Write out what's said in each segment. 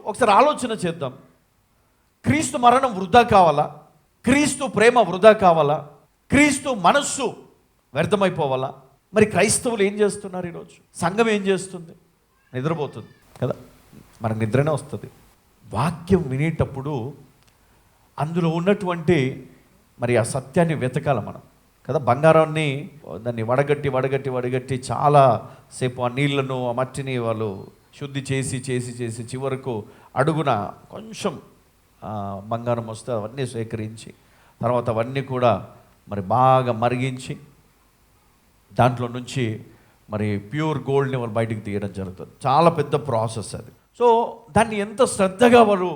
ఒకసారి ఆలోచన చేద్దాం. క్రీస్తు మరణం వృధా కావాలా? క్రీస్తు ప్రేమ వృధా కావాలా? క్రీస్తు మనస్సు వ్యర్థమైపోవాలా? మరి క్రైస్తవులు ఏం చేస్తున్నారు ఈరోజు? సంఘం ఏం చేస్తుంది? నిద్రపోతుంది కదా. మనకు నిద్రనే వస్తుంది. వాక్యం వినేటప్పుడు అందులో ఉన్నటువంటి మరి ఆ సత్యాన్ని వెతకాలి మనం కదా. బంగారాన్ని దాన్ని వడగట్టి చాలా సేపు ఆ నీళ్లను ఆ మట్టిని వాళ్ళు శుద్ధి చేసి చివరకు అడుగున కొంచెం బంగారం వస్తే అవన్నీ సేకరించి తర్వాత అవన్నీ కూడా మరి బాగా మరిగించి దాంట్లో నుంచి మరి ప్యూర్ గోల్డ్ని వాళ్ళు బయటికి తీయడం జరుగుతుంది. చాలా పెద్ద ప్రాసెస్ అది. సో దాన్ని ఎంత శ్రద్ధగా వారు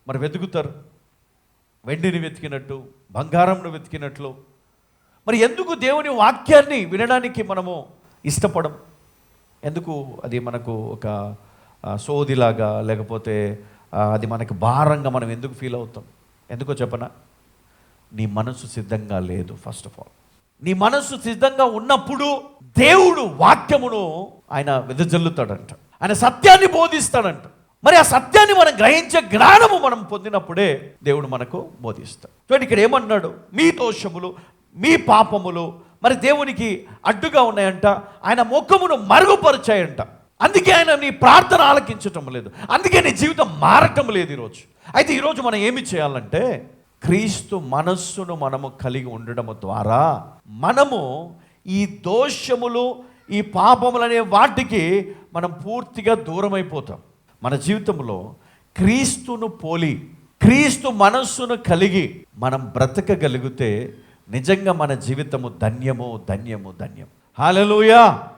మరి వెతుకుతారు, వెండిని వెతికినట్టు, బంగారంను వెతికినట్లు. మరి ఎందుకు దేవుని వాక్యాన్ని వినడానికి మనము ఇష్టపడం? ఎందుకు అది మనకు ఒక సోదిలాగా, లేకపోతే అది మనకు భారంగా మనం ఎందుకు ఫీల్ అవుతాం? ఎందుకో చెప్పనా? నీ మనసు సిద్ధంగా లేదు. ఫస్ట్ ఆఫ్ ఆల్ నీ మనస్సు సిద్ధంగా ఉన్నప్పుడు దేవుడు వాక్యమును ఆయన వెదజల్లుతాడంట, ఆయన సత్యాన్ని బోధిస్తాడంట. మరి ఆ సత్యాన్ని మనం గ్రహించే జ్ఞానము మనం పొందినప్పుడే దేవుడు మనకు బోధిస్తాడు. చూడండి ఇక్కడ ఏమన్నాడు? మీ దోషములు మీ పాపములు మరి దేవునికి అడ్డుగా ఉన్నాయంట, ఆయన ముఖమును మరుగుపరిచాయంట. అందుకే ఆయన నీ ప్రార్థన ఆలకించటం లేదు, అందుకే నీ జీవితం మారటం లేదు ఈరోజు. అయితే ఈరోజు మనం ఏమి చేయాలంటే క్రీస్తు మనస్సును మనము కలిగి ఉండడం ద్వారా మనము ఈ దోషములు ఈ పాపములు అనే వాటికి మనం పూర్తిగా దూరం అయిపోతాం. మన జీవితంలో క్రీస్తును పోలి క్రీస్తు మనస్సును కలిగి మనం బ్రతకగలిగితే నిజంగా మన జీవితము ధన్యము. హల్లెలూయా.